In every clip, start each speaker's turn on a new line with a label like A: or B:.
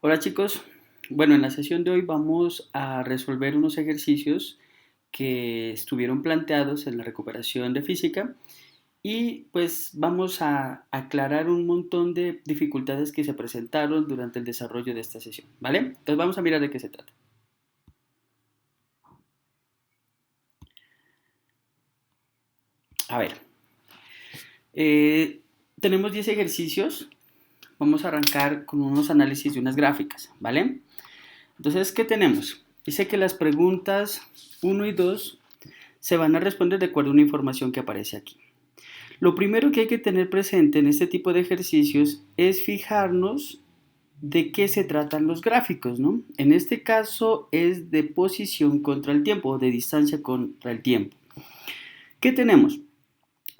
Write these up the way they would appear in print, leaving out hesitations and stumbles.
A: Hola chicos, bueno, en la sesión de hoy vamos a resolver unos ejercicios que estuvieron planteados en la recuperación de física y pues vamos a aclarar un montón de dificultades que se presentaron durante el desarrollo de esta sesión, ¿vale? Entonces vamos a mirar de qué se trata. A ver, eh, tenemos 10 ejercicios, vamos a arrancar con unos análisis de unas gráficas, ¿vale? Entonces, ¿qué tenemos? Dice que las preguntas uno y 2 se van a responder de acuerdo a una información que aparece aquí. Lo primero que hay que tener presente en este tipo de ejercicios es fijarnos de qué se tratan los gráficos, ¿no? En este caso es de posición contra el tiempo o de distancia contra el tiempo. ¿Qué tenemos?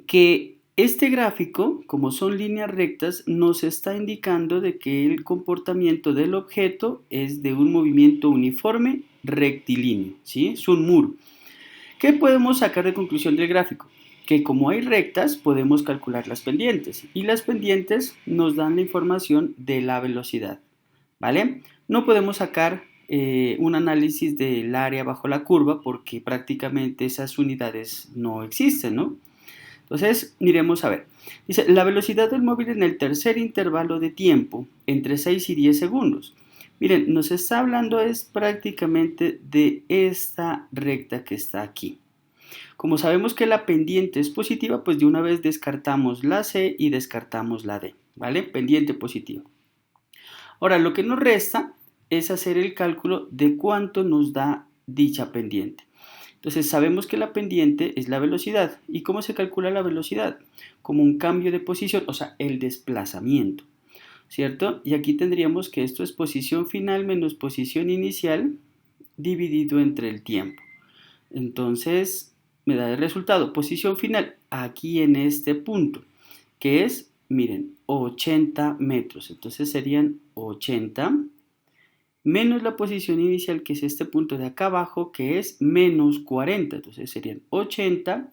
A: Que este gráfico, como son líneas rectas, nos está indicando de que el comportamiento del objeto es de un movimiento uniforme rectilíneo, ¿sí? Es un muro. ¿Qué podemos sacar de conclusión del gráfico? Que como hay rectas, podemos calcular las pendientes y las pendientes nos dan la información de la velocidad, ¿vale? No podemos sacar un análisis del área bajo la curva porque prácticamente esas unidades no existen, ¿no? Entonces, miremos a ver. Dice, la velocidad del móvil en el tercer intervalo de tiempo, entre 6 y 10 segundos. Miren, nos está hablando es prácticamente de esta recta que está aquí. Como sabemos que la pendiente es positiva, pues de una vez descartamos la C y descartamos la D, ¿vale? Pendiente positiva. Ahora, lo que nos resta es hacer el cálculo de cuánto nos da dicha pendiente. Entonces, sabemos que la pendiente es la velocidad. ¿Y cómo se calcula la velocidad? Como un cambio de posición, o sea, el desplazamiento, ¿cierto? Y aquí tendríamos que esto es posición final menos posición inicial dividido entre el tiempo. Entonces, me da el resultado, posición final, aquí en este punto, que es, miren, 80 metros. Entonces serían 80 menos la posición inicial, que es este punto de acá abajo, que es menos 40. Entonces serían 80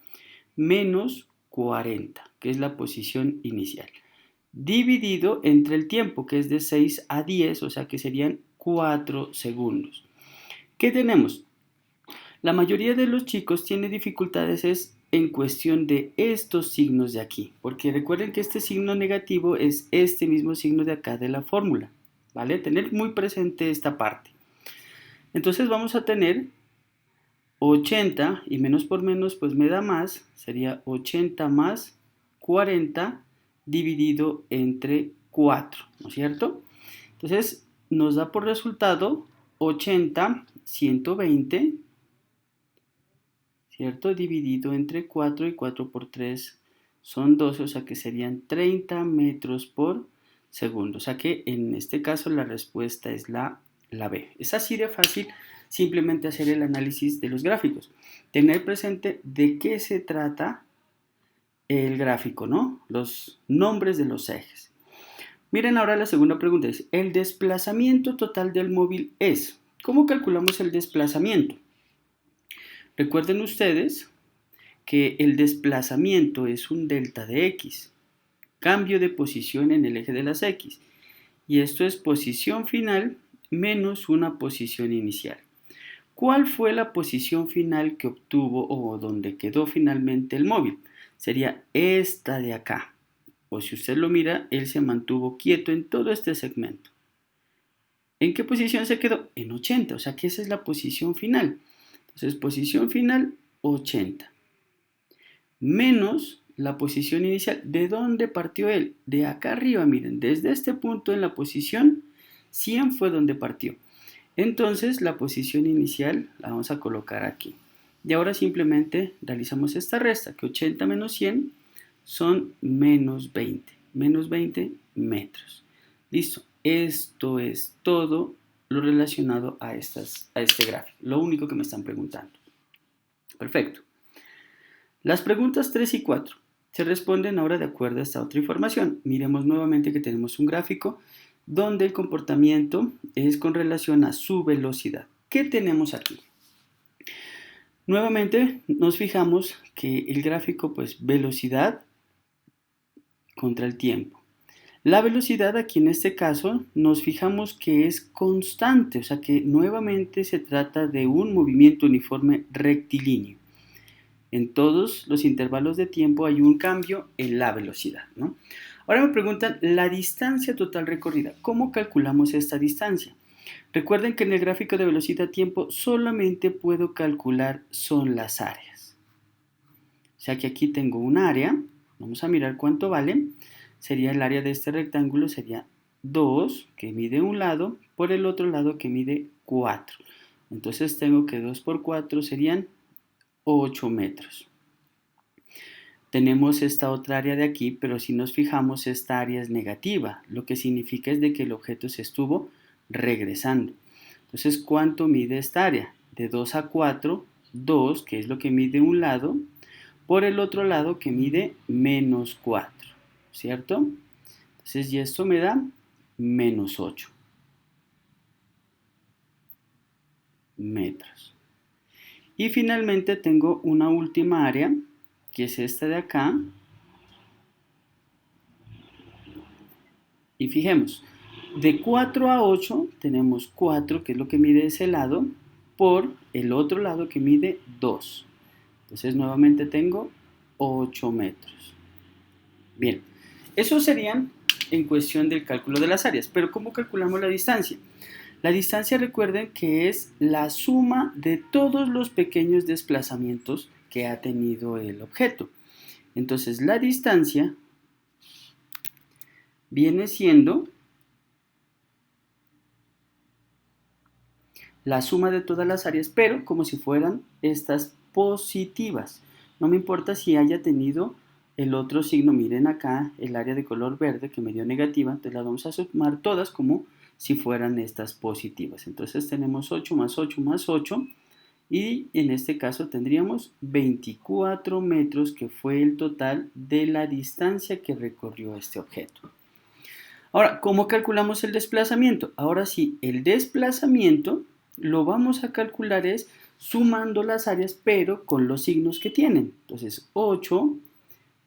A: menos 40, que es la posición inicial, dividido entre el tiempo, que es de 6 a 10, o sea que serían 4 segundos. ¿Qué tenemos? La mayoría de los chicos tiene dificultades es en cuestión de estos signos de aquí, porque recuerden que este signo negativo es este mismo signo de acá de la fórmula, ¿vale? Tener muy presente esta parte. Entonces vamos a tener 80 y menos por menos pues me da más, sería 80 más 40 dividido entre 4, ¿no es cierto? Entonces nos da por resultado 80, 120, ¿cierto? Dividido entre 4 y 4 por 3 son 12, o sea que serían 30 metros por segundo. O sea que en este caso la respuesta es la B. Es así de fácil simplemente hacer el análisis de los gráficos. Tener presente de qué se trata el gráfico, ¿no? Los nombres de los ejes. Miren ahora la segunda pregunta. Es, el desplazamiento total del móvil es. ¿Cómo calculamos el desplazamiento? Recuerden ustedes que el desplazamiento es un delta de x, cambio de posición en el eje de las x, y esto es posición final menos una posición inicial. ¿Cuál fue la posición final que obtuvo o donde quedó finalmente el móvil? Sería esta de acá. O si usted lo mira, él se mantuvo quieto en todo este segmento. ¿En qué posición se quedó? En 80, o sea que esa es la posición final. Entonces, posición final 80 menos la posición inicial. ¿De dónde partió él? De acá arriba, miren, desde este punto en la posición 100 fue donde partió. Entonces la posición inicial la vamos a colocar aquí. Y ahora simplemente realizamos esta resta, que 80 menos 100 son menos 20 metros. Listo, esto es todo lo relacionado a este gráfico, lo único que me están preguntando. Perfecto. Las preguntas 3 y 4 se responden ahora de acuerdo a esta otra información. Miremos nuevamente que tenemos un gráfico donde el comportamiento es con relación a su velocidad. ¿Qué tenemos aquí? Nuevamente nos fijamos que el gráfico, pues velocidad contra el tiempo. La velocidad aquí en este caso nos fijamos que es constante, o sea que nuevamente se trata de un movimiento uniforme rectilíneo. En todos los intervalos de tiempo hay un cambio en la velocidad, ¿no? Ahora me preguntan la distancia total recorrida. ¿Cómo calculamos esta distancia? Recuerden que en el gráfico de velocidad-tiempo solamente puedo calcular son las áreas. O sea que aquí tengo un área, vamos a mirar cuánto vale. Sería el área de este rectángulo, sería 2, que mide un lado, por el otro lado que mide 4. Entonces tengo que 2 por 4 serían 8 metros. Tenemos esta otra área de aquí, pero si nos fijamos, esta área es negativa, lo que significa es de que el objeto se estuvo regresando. Entonces, ¿cuánto mide esta área? De 2 a 4, 2, que es lo que mide un lado, por el otro lado que mide menos 4, ¿cierto? Entonces, y esto me da menos 8 metros. Y finalmente tengo una última área, que es esta de acá. Y fijemos, de 4 a 8 tenemos 4, que es lo que mide ese lado, por el otro lado que mide 2. Entonces nuevamente tengo 8 metros. Bien, eso serían en cuestión del cálculo de las áreas. Pero ¿cómo calculamos la distancia? La distancia, recuerden que es la suma de todos los pequeños desplazamientos que ha tenido el objeto. Entonces la distancia viene siendo la suma de todas las áreas, pero como si fueran estas positivas. No me importa si haya tenido el otro signo. Miren acá el área de color verde que me dio negativa, entonces las vamos a sumar todas como si fueran estas positivas. Entonces tenemos 8 más 8 más 8 y en este caso tendríamos 24 metros, que fue el total de la distancia que recorrió este objeto. Ahora, ¿cómo calculamos el desplazamiento? Ahora sí, el desplazamiento lo vamos a calcular es sumando las áreas, pero con los signos que tienen. Entonces, 8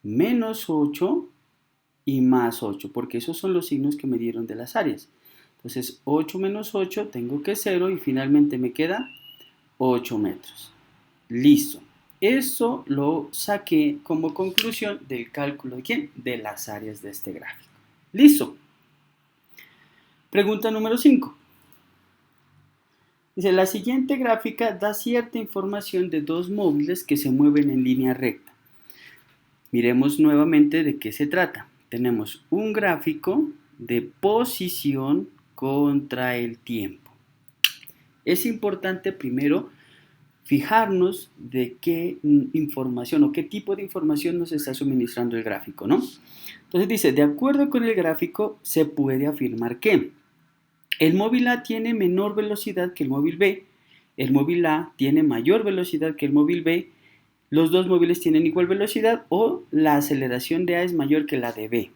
A: menos 8 y más 8, porque esos son los signos que me dieron de las áreas. Entonces, 8 menos 8 tengo que 0 y finalmente me queda 8 metros. Listo. Eso lo saqué como conclusión del cálculo de ¿quién? De las áreas de este gráfico. Listo. Pregunta número 5. Dice, la siguiente gráfica da cierta información de dos móviles que se mueven en línea recta. Miremos nuevamente de qué se trata. Tenemos un gráfico de posición contra el tiempo. Es importante primero fijarnos de qué información o qué tipo de información nos está suministrando el gráfico, ¿no? Entonces dice, de acuerdo con el gráfico, se puede afirmar que el móvil A tiene menor velocidad que el móvil B, el móvil A tiene mayor velocidad que el móvil B, los dos móviles tienen igual velocidad o la aceleración de A es mayor que la de B.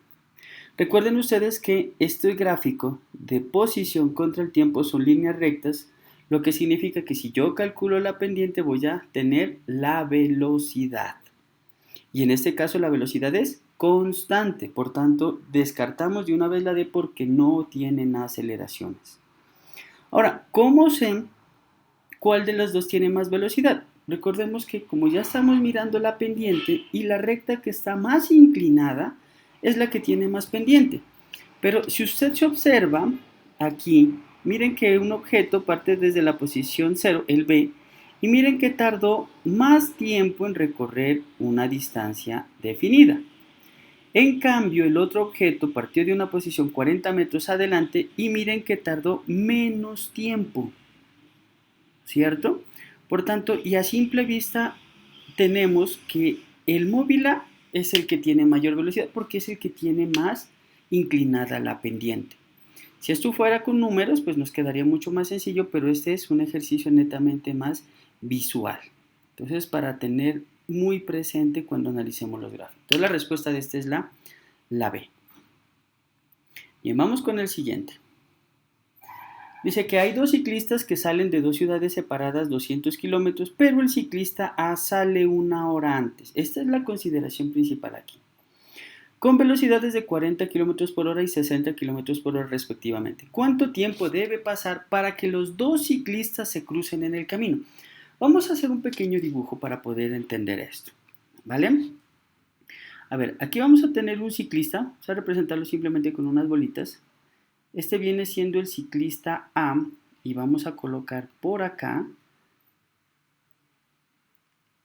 A: Recuerden ustedes que este gráfico de posición contra el tiempo son líneas rectas, lo que significa que si yo calculo la pendiente voy a tener la velocidad. Y en este caso la velocidad es constante, por tanto descartamos de una vez la D porque no tienen aceleraciones. Ahora, ¿cómo sé cuál de las dos tiene más velocidad? Recordemos que como ya estamos mirando la pendiente y la recta que está más inclinada es la que tiene más pendiente. Pero si usted se observa aquí, miren que un objeto parte desde la posición 0, el B, y miren que tardó más tiempo en recorrer una distancia definida. En cambio, el otro objeto partió de una posición 40 metros adelante y miren que tardó menos tiempo, ¿cierto? Por tanto, y a simple vista tenemos que el móvil A es el que tiene mayor velocidad porque es el que tiene más inclinada la pendiente. Si esto fuera con números, pues nos quedaría mucho más sencillo, pero este es un ejercicio netamente más visual. Entonces, para tener muy presente cuando analicemos los gráficos. Entonces, la respuesta de este es la B. Bien, vamos con el siguiente. Dice que hay dos ciclistas que salen de dos ciudades separadas 200 kilómetros, pero el ciclista A sale una hora antes. Esta es la consideración principal aquí. con velocidades de 40 km por hora y 60 km por hora respectivamente. ¿Cuánto tiempo debe pasar para que los dos ciclistas se crucen en el camino? Vamos a hacer un pequeño dibujo para poder entender esto, ¿vale? A ver, aquí vamos a tener un ciclista, vamos a representarlo simplemente con unas bolitas. Este viene siendo el ciclista A y vamos a colocar por acá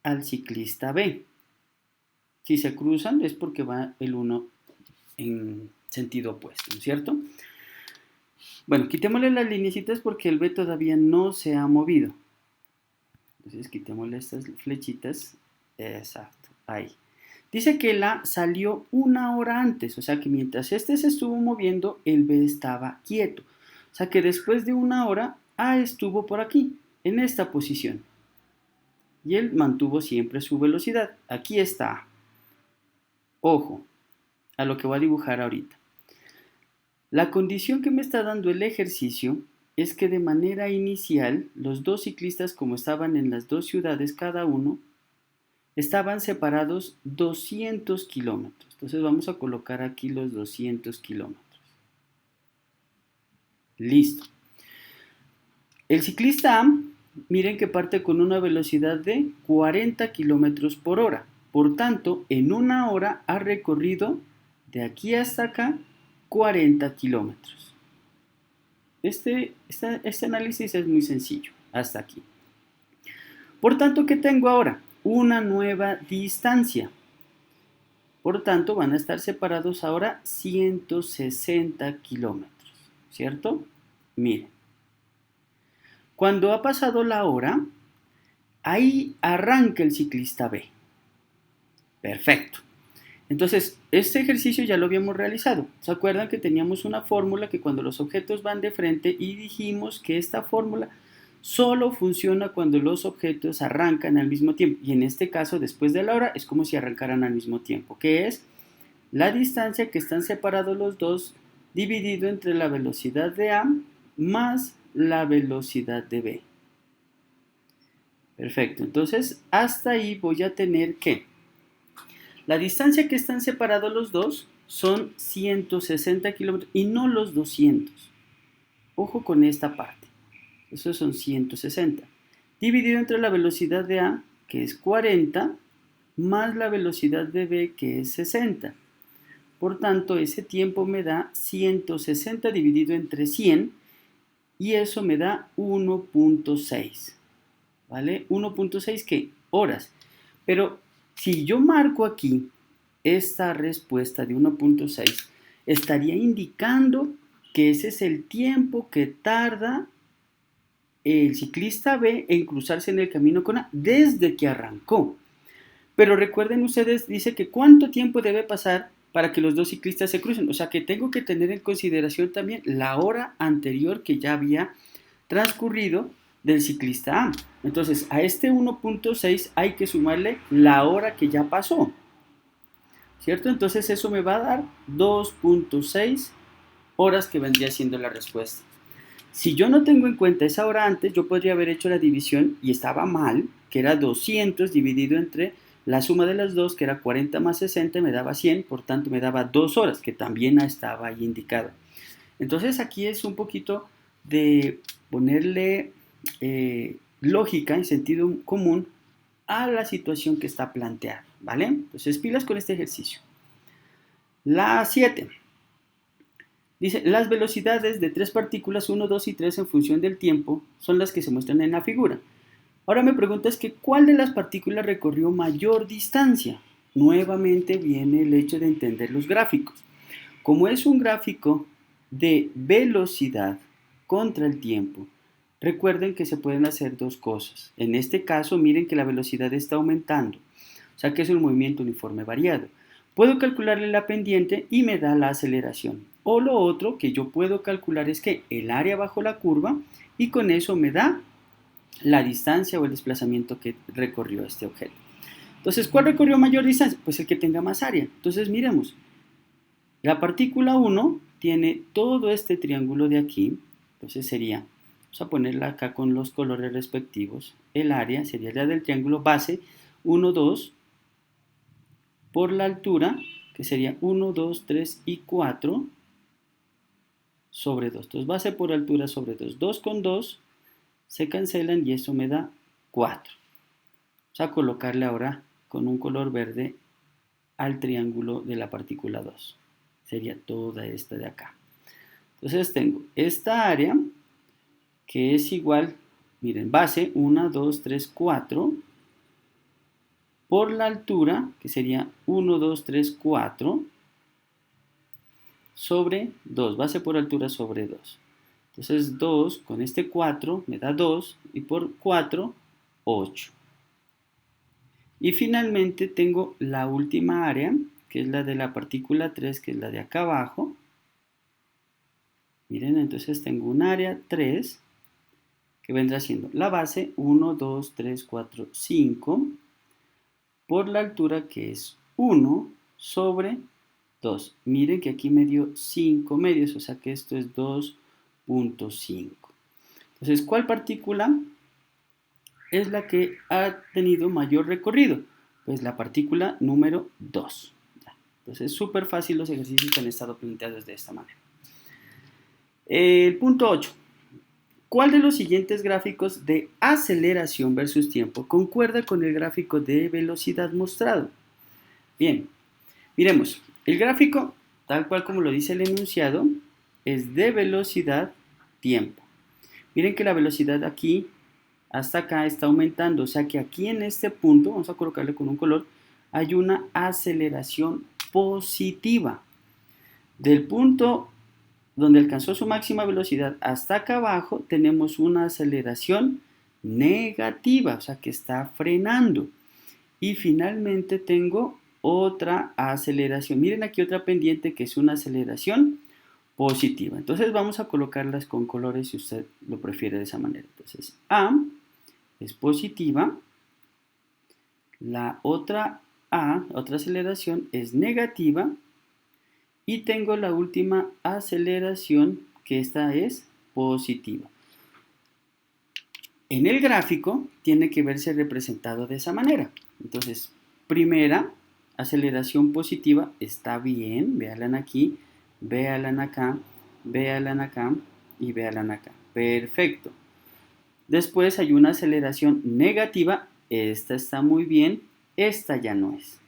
A: al ciclista B. Si se cruzan es porque va el uno en sentido opuesto, ¿no es cierto? Bueno, quitémosle las lineecitas porque el B todavía no se ha movido. Entonces quitémosle estas flechitas. Exacto, ahí. Dice que el A salió 1 hora antes, o sea que mientras este se estuvo moviendo, el B estaba quieto. O sea que después de 1 hora, A estuvo por aquí, en esta posición. Y él mantuvo siempre su velocidad. Aquí está A. Ojo a lo que voy a dibujar ahorita. La condición que me está dando el ejercicio es que de manera inicial, los dos ciclistas, como estaban en las dos ciudades cada uno, estaban separados 200 kilómetros. Entonces vamos a colocar aquí los 200 kilómetros. Listo. El ciclista A, miren que parte con una velocidad de 40 kilómetros por hora. Por tanto, en 1 hora ha recorrido de aquí hasta acá 40 kilómetros. Este análisis es muy sencillo, hasta aquí. Por tanto, ¿qué tengo ahora? Una nueva distancia. Por tanto, van a estar separados ahora 160 kilómetros, ¿cierto? Miren, cuando ha pasado la hora, ahí arranca el ciclista B. Perfecto. Entonces, este ejercicio ya lo habíamos realizado. ¿Se acuerdan que teníamos una fórmula que cuando los objetos van de frente y dijimos que esta fórmula solo funciona cuando los objetos arrancan al mismo tiempo? Y en este caso, después de la hora, es como si arrancaran al mismo tiempo, que es la distancia que están separados los dos dividido entre la velocidad de A más la velocidad de B. Perfecto, entonces hasta ahí voy a tener que la distancia que están separados los dos son 160 kilómetros y no los 200. Ojo con esta parte. Esos son 160. Dividido entre la velocidad de A, que es 40, más la velocidad de B, que es 60. Por tanto, ese tiempo me da 160 dividido entre 100 y eso me da 1.6. ¿Vale? 1.6 ¿qué? Horas. Pero si yo marco aquí esta respuesta de 1.6, estaría indicando que ese es el tiempo que tarda el ciclista B en cruzarse en el camino con A desde que arrancó. Pero recuerden ustedes, dice que cuánto tiempo debe pasar para que los dos ciclistas se crucen. O sea que tengo que tener en consideración también la hora anterior que ya había transcurrido del ciclista A. Entonces, a este 1.6 hay que sumarle la hora que ya pasó, ¿cierto? Entonces, eso me va a dar 2.6 horas, que vendría siendo la respuesta. Si yo no tengo en cuenta esa hora antes, yo podría haber hecho la división y estaba mal, que era 200 dividido entre la suma de las dos, que era 40 más 60, me daba 100, por tanto me daba 2 horas, que también estaba ahí indicado. Entonces, aquí es un poquito de ponerle lógica y sentido común a la situación que está planteada, ¿vale? Entonces, pilas con este ejercicio. La 7. Dice, las velocidades de tres partículas 1, 2 y 3 en función del tiempo son las que se muestran en la figura. Ahora me preguntas que ¿cuál de las partículas recorrió mayor distancia? Nuevamente viene el hecho de entender los gráficos. Como es un gráfico de velocidad contra el tiempo, recuerden que se pueden hacer dos cosas. En este caso, miren que la velocidad está aumentando, o sea que es un movimiento uniforme variado. Puedo calcularle la pendiente y me da la aceleración. O lo otro que yo puedo calcular es que el área bajo la curva y con eso me da la distancia o el desplazamiento que recorrió este objeto. Entonces, ¿cuál recorrió mayor distancia? Pues el que tenga más área. Entonces, miremos. La partícula 1 tiene todo este triángulo de aquí. Entonces sería, vamos a ponerla acá con los colores respectivos. El área sería la del triángulo base 1, 2 por la altura que sería 1, 2, 3 y 4 sobre 2. Entonces base por altura sobre 2. 2 con 2 se cancelan y eso me da 4. Vamos a colocarle ahora con un color verde al triángulo de la partícula 2. Sería toda esta de acá. Entonces tengo esta área que es igual, miren, base 1, 2, 3, 4 por la altura, que sería 1, 2, 3, 4 sobre 2, base por altura sobre 2. Entonces 2 con este 4 me da 2 y por 4, 8. Y finalmente tengo la última área, que es la de la partícula 3, que es la de acá abajo. Miren, entonces tengo un área 3, que vendrá siendo la base 1, 2, 3, 4, 5, por la altura que es 1 sobre 2. Miren que aquí me dio 5 medios, o sea que esto es 2.5. Entonces, ¿cuál partícula es la que ha tenido mayor recorrido? Pues la partícula número 2. Entonces, es súper fácil los ejercicios que han estado planteados de esta manera. El punto 8. ¿Cuál de los siguientes gráficos de aceleración versus tiempo concuerda con el gráfico de velocidad mostrado? Bien, miremos. El gráfico, tal cual como lo dice el enunciado, es de velocidad-tiempo. Miren que la velocidad aquí hasta acá está aumentando, o sea que aquí en este punto, vamos a colocarle con un color, hay una aceleración positiva. Del punto donde alcanzó su máxima velocidad hasta acá abajo, tenemos una aceleración negativa, o sea que está frenando. Y finalmente tengo otra aceleración. Miren aquí otra pendiente que es una aceleración positiva. Entonces vamos a colocarlas con colores si usted lo prefiere de esa manera. Entonces A es positiva, la otra A, otra aceleración es negativa y tengo la última aceleración que esta es positiva. En el gráfico tiene que verse representado de esa manera. Entonces, primera aceleración positiva está bien, véanla aquí, véanla acá, véanla acá y véanla acá. Perfecto. Después hay una aceleración negativa, esta está muy bien, esta ya no es.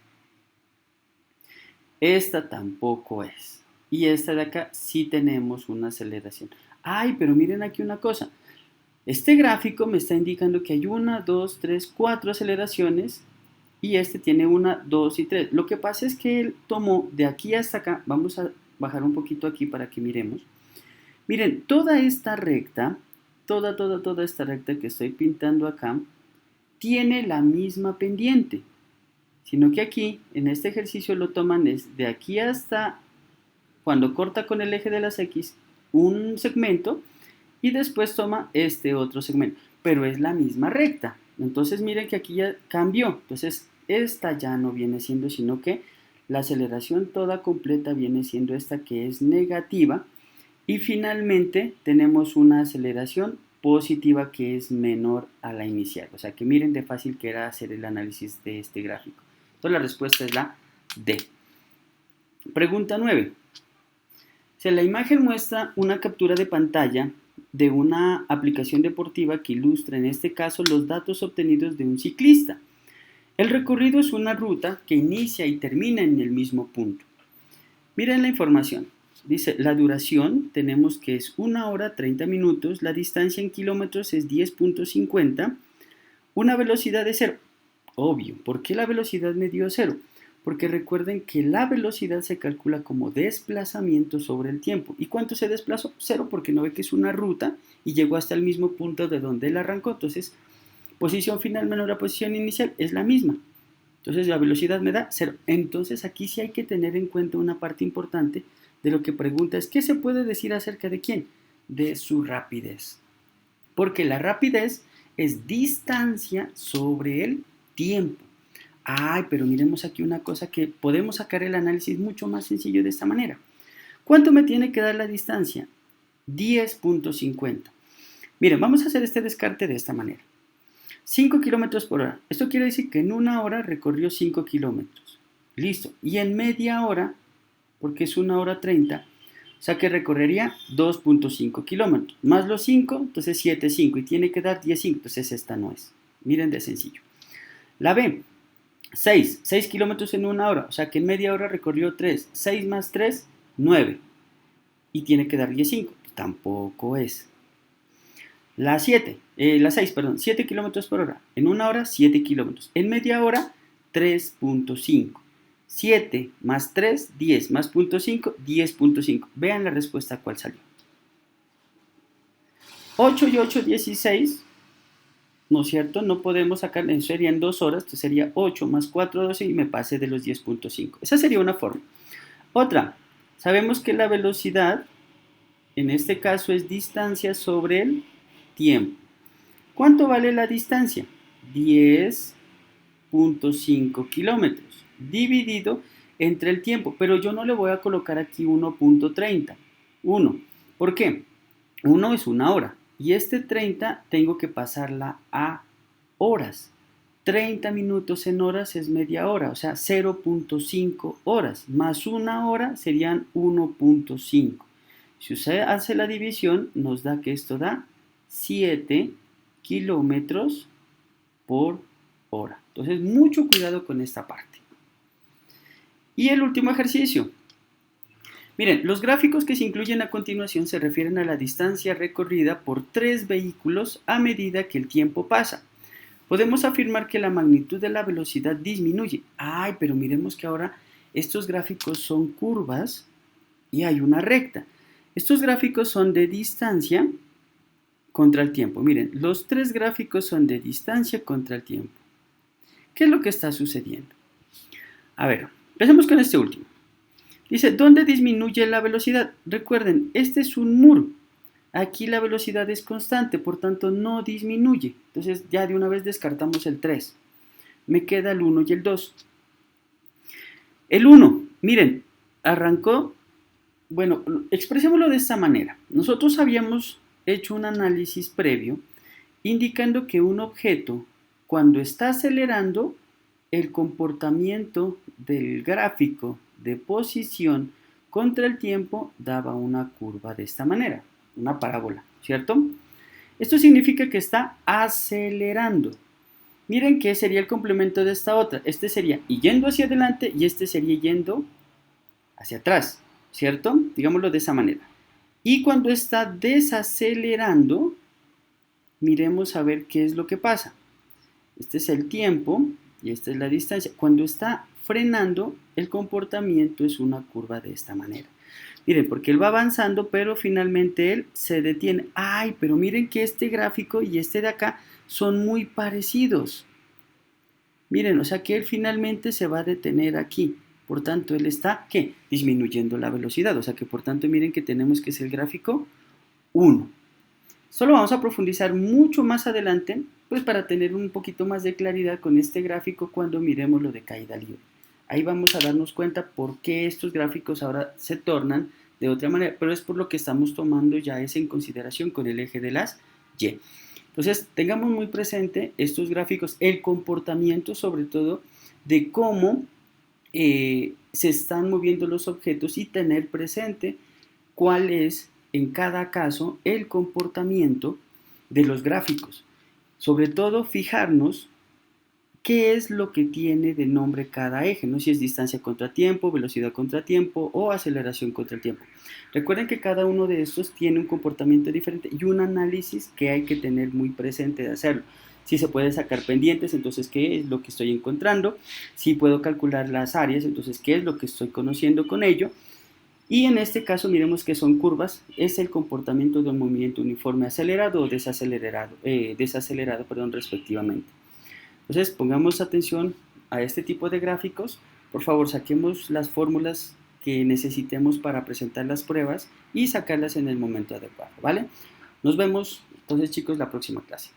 A: Esta tampoco es. Y esta de acá sí tenemos una aceleración. Ay, pero miren aquí una cosa. Este gráfico me está indicando que hay 1, 2, 3, 4 aceleraciones y este tiene 1, 2 y 3. Lo que pasa es que él tomó de aquí hasta acá, vamos a bajar un poquito aquí para que miremos. Miren, toda esta recta, toda esta recta que estoy pintando acá, tiene la misma pendiente. Sino que aquí, en este ejercicio lo toman es de aquí hasta cuando corta con el eje de las X un segmento y después toma este otro segmento, pero es la misma recta. Entonces miren que aquí ya cambió. Entonces esta ya no viene siendo, sino que la aceleración toda completa viene siendo esta que es negativa y finalmente tenemos una aceleración positiva que es menor a la inicial. O sea que miren de fácil que era hacer el análisis de este gráfico. Entonces la respuesta es la D. Pregunta 9. Si la imagen muestra una captura de pantalla de una aplicación deportiva que ilustra en este caso los datos obtenidos de un ciclista. El recorrido es una ruta que inicia y termina en el mismo punto. Miren la información. Dice, la duración tenemos que es 1 hora 30 minutos, la distancia en kilómetros es 10.50, una velocidad de 0. Obvio, ¿por qué la velocidad me dio 0? Porque recuerden que la velocidad se calcula como desplazamiento sobre el tiempo. ¿Y cuánto se desplazó? 0, porque no ve que es una ruta y llegó hasta el mismo punto de donde él arrancó. Entonces, posición final menos la posición inicial es la misma. Entonces, la velocidad me da 0. Entonces, aquí sí hay que tener en cuenta una parte importante de lo que pregunta es, ¿qué se puede decir acerca de quién? De su rapidez. Porque la rapidez es distancia sobre el tiempo. Ay, pero miremos aquí una cosa que podemos sacar el análisis mucho más sencillo de esta manera. ¿Cuánto me tiene que dar la distancia? 10.50. Miren, vamos a hacer este descarte de esta manera. 5 kilómetros por hora. Esto quiere decir que en 1 hora recorrió 5 kilómetros. Listo. Y en media hora, porque es 1 hora 30, o sea que recorrería 2.5 kilómetros. Más los 5, entonces 7,5. Y tiene que dar 10,5. Entonces esta no es. Miren de sencillo. La B, 6 kilómetros en 1 hora. O sea que en media hora recorrió 3. 6 más 3, 9. Y tiene que dar 10,5. Tampoco es. La 6, perdón, 7 kilómetros por hora. En 1 hora, 7 kilómetros. En media hora, 3.5. 7 más 3, 10 más 0.5, 10.5. Vean la respuesta cuál salió. 8 y 8, 16. ¿No es cierto? No podemos sacar, eso sería en 2 horas, entonces sería 8 más 4, 12 y me pase de los 10.5. Esa sería una forma. Otra, sabemos que la velocidad, en este caso, es distancia sobre el tiempo. ¿Cuánto vale la distancia? 10.5 kilómetros dividido entre el tiempo, pero yo no le voy a colocar aquí 1.30. 1. ¿Por qué? 1 es 1 hora y este 30 tengo que pasarla a horas. 30 minutos en horas es media hora, o sea, 0.5 horas más 1 hora serían 1.5. Si usted hace la división, nos da que esto da 7 kilómetros por hora. Entonces, mucho cuidado con esta parte. Y el último ejercicio. Miren, los gráficos que se incluyen a continuación se refieren a la distancia recorrida por 3 vehículos a medida que el tiempo pasa. Podemos afirmar que la magnitud de la velocidad disminuye. Ay, pero miremos que ahora estos gráficos son curvas y hay una recta. Estos gráficos son de distancia contra el tiempo. Miren, los 3 gráficos son de distancia contra el tiempo. ¿Qué es lo que está sucediendo? A ver, empecemos con este último. Dice, ¿dónde disminuye la velocidad? Recuerden, este es un muro. Aquí la velocidad es constante, por tanto no disminuye. Entonces ya de una vez descartamos el 3. Me queda el 1 y el 2. El 1, miren, arrancó. Bueno, expresémoslo de esta manera. Nosotros habíamos hecho un análisis previo indicando que un objeto, cuando está acelerando, el comportamiento del gráfico de posición contra el tiempo daba una curva de esta manera, una parábola, ¿cierto? Esto significa que está acelerando. Miren que sería el complemento de esta otra. Este sería yendo hacia adelante y este sería yendo hacia atrás, ¿cierto? Digámoslo de esa manera. Y cuando está desacelerando, miremos a ver qué es lo que pasa. Este es el tiempo y esta es la distancia. Cuando está frenando, el comportamiento es una curva de esta manera. Miren, porque él va avanzando, pero finalmente él se detiene. ¡Ay! Pero miren que este gráfico y este de acá son muy parecidos. Miren, o sea que él finalmente se va a detener aquí. Por tanto, él está, ¿qué? Disminuyendo la velocidad. O sea que por tanto, miren que tenemos que es el gráfico 1. Solo vamos a profundizar mucho más adelante, pues para tener un poquito más de claridad con este gráfico cuando miremos lo de caída libre. Ahí vamos a darnos cuenta por qué estos gráficos ahora se tornan de otra manera, pero es por lo que estamos tomando ya ese en consideración con el eje de las Y. Entonces, tengamos muy presente estos gráficos, el comportamiento sobre todo de cómo se están moviendo los objetos y tener presente cuál es en cada caso el comportamiento de los gráficos. Sobre todo fijarnos qué es lo que tiene de nombre cada eje, ¿no? Si es distancia contra tiempo, velocidad contra tiempo o aceleración contra el tiempo. Recuerden que cada uno de estos tiene un comportamiento diferente y un análisis que hay que tener muy presente de hacerlo. Si se puede sacar pendientes, entonces qué es lo que estoy encontrando. Si puedo calcular las áreas, entonces qué es lo que estoy conociendo con ello. Y en este caso miremos que son curvas, es el comportamiento de un movimiento uniforme acelerado o desacelerado, respectivamente. Entonces pongamos atención a este tipo de gráficos. Por favor, saquemos las fórmulas que necesitemos para presentar las pruebas y sacarlas en el momento adecuado, ¿vale? Nos vemos entonces, chicos, la próxima clase.